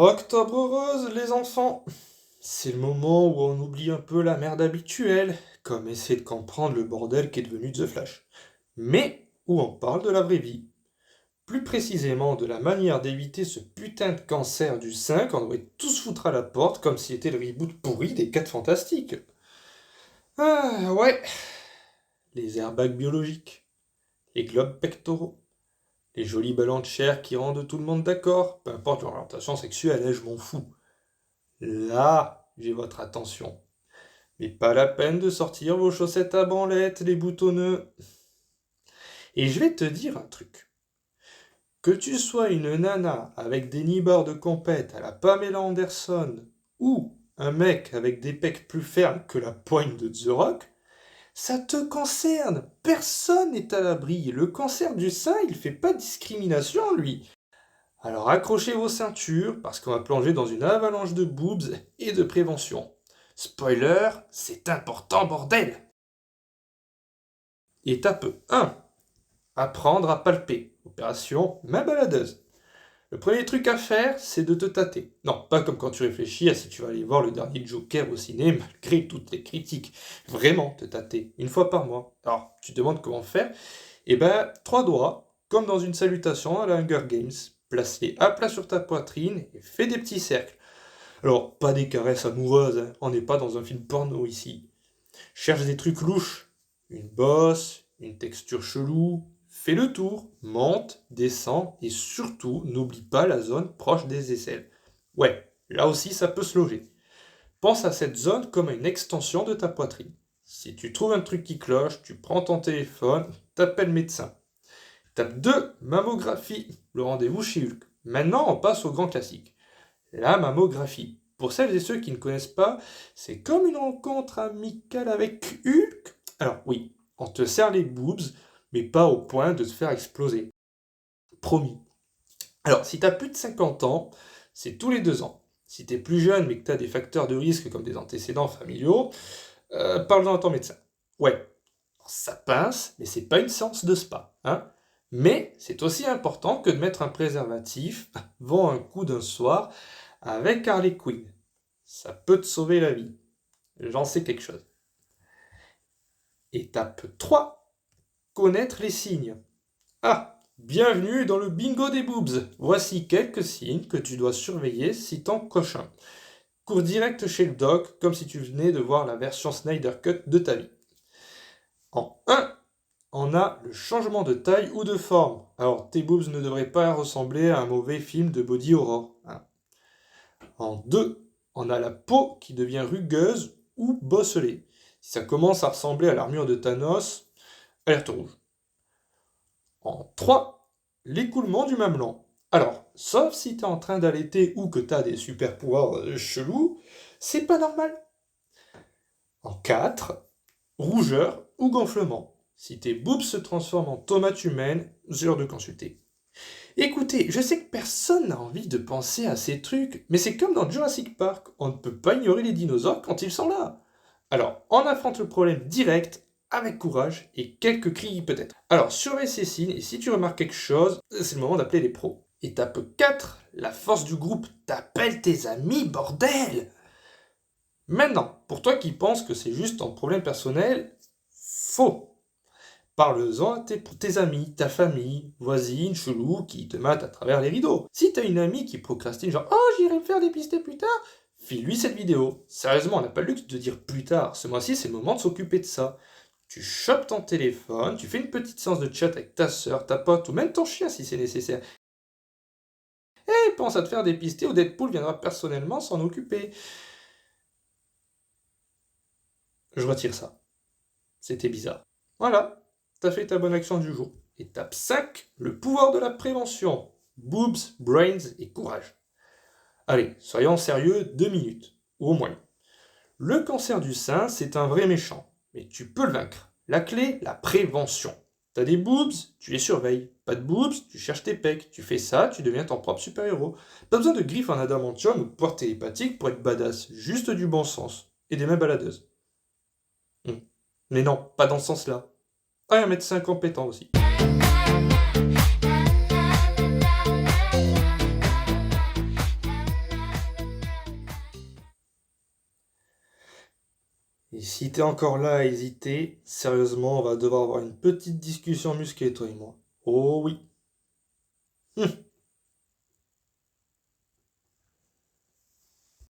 Octobre rose, les enfants. C'est le moment où on oublie un peu la merde habituelle, comme essayer de comprendre le bordel qui est devenu The Flash. Mais où on parle de la vraie vie. Plus précisément de la manière d'éviter ce putain de cancer du sein qu'on devrait tous foutre à la porte comme si c'était le reboot pourri des 4 Fantastiques. Ah ouais, les airbags biologiques, les globes pectoraux, les jolis ballons de chair qui rendent tout le monde d'accord, peu importe l'orientation sexuelle, je m'en fous. Là, j'ai votre attention. Mais pas la peine de sortir vos chaussettes à branlettes, les boutonneux. Et je vais te dire un truc. Que tu sois une nana avec des nibards de compète à la Pamela Anderson ou un mec avec des pecs plus fermes que la poigne de The Rock, ça te concerne. Personne n'est à l'abri. Le cancer du sein, il fait pas de discrimination, lui. Alors accrochez vos ceintures parce qu'on va plonger dans une avalanche de boobs et de prévention. Spoiler, c'est important, bordel! Étape 1. Apprendre à palper. Opération main baladeuse. Le premier truc à faire, c'est de te tâter. Non, pas comme quand tu réfléchis à si tu vas aller voir le dernier Joker au ciné, malgré toutes les critiques. Vraiment te tâter, une fois par mois. Alors, tu te demandes comment faire? Eh ben, 3 doigts, comme dans une salutation à la Hunger Games. Place-les à plat sur ta poitrine et fais des petits cercles. Alors, pas des caresses amoureuses, hein. On n'est pas dans un film porno ici. Cherche des trucs louches. Une bosse, une texture chelou. Fais le tour, monte, descends et surtout n'oublie pas la zone proche des aisselles. Ouais, là aussi ça peut se loger. Pense à cette zone comme à une extension de ta poitrine. Si tu trouves un truc qui cloche, tu prends ton téléphone, t'appelles le médecin. Étape 2, mammographie, le rendez-vous chez Hulk. Maintenant, on passe au grand classique. La mammographie. Pour celles et ceux qui ne connaissent pas, c'est comme une rencontre amicale avec Hulk. Alors oui, on te serre les boobs, mais pas au point de te faire exploser. Promis. Alors, si t'as plus de 50 ans, c'est tous les 2 ans. Si t'es plus jeune mais que t'as des facteurs de risque comme des antécédents familiaux, parle-en à ton médecin. Ouais, ça pince, mais c'est pas une séance de spa, hein. Mais c'est aussi important que de mettre un préservatif avant un coup d'un soir avec Harley Quinn. Ça peut te sauver la vie. J'en sais quelque chose. Étape 3. Connaître les signes. Ah, bienvenue dans le bingo des boobs. Voici quelques signes que tu dois surveiller si t'en coches un. Cours direct chez le doc comme si tu venais de voir la version Snyder Cut de ta vie. En 1, on a le changement de taille ou de forme. Alors, tes boobs ne devraient pas ressembler à un mauvais film de body horror, hein. En 2, on a la peau qui devient rugueuse ou bosselée. Si ça commence à ressembler à l'armure de Thanos, alerte rouge. En 3, l'écoulement du mamelon. Alors, sauf si t'es en train d'allaiter ou que t'as des super pouvoirs chelous, c'est pas normal. En 4, rougeur ou gonflement. Si tes boobs se transforment en tomates humaines, c'est l'heure de consulter. Écoutez, je sais que personne n'a envie de penser à ces trucs, mais c'est comme dans Jurassic Park, on ne peut pas ignorer les dinosaures quand ils sont là. Alors, on affronte le problème direct, avec courage et quelques cris peut-être. Alors, surveille ces signes et si tu remarques quelque chose, c'est le moment d'appeler les pros. Étape 4, la force du groupe. T'appelles tes amis, bordel! Maintenant, pour toi qui penses que c'est juste ton problème personnel, faux. Parle-en à tes amis, ta famille, voisine, chelou, qui te matent à travers les rideaux. Si t'as une amie qui procrastine, genre « Oh, j'irai me faire dépister plus tard », file-lui cette vidéo. Sérieusement, on n'a pas le luxe de dire plus tard. Ce mois-ci, c'est le moment de s'occuper de ça. Tu chopes ton téléphone, tu fais une petite séance de chat avec ta soeur, ta pote ou même ton chien si c'est nécessaire. Et pense à te faire dépister ou Deadpool viendra personnellement s'en occuper. Je retire ça. C'était bizarre. Voilà, t'as fait ta bonne action du jour. Étape 5, le pouvoir de la prévention. Boobs, brains et courage. Allez, soyons sérieux 2 minutes, ou au moins. Le cancer du sein, c'est un vrai méchant, mais tu peux le vaincre. La clé, la prévention. T'as des boobs, tu les surveilles. Pas de boobs, tu cherches tes pecs. Tu fais ça, tu deviens ton propre super-héros. Pas besoin de griffes en adamantium ou de pouvoirs télépathiques pour être badass. Juste du bon sens. Et des mains baladeuses. Mais non, pas dans ce sens-là. Ah, et un médecin compétent aussi. Si t'es encore là à hésiter, sérieusement, on va devoir avoir une petite discussion musquée, toi et moi. Oh oui.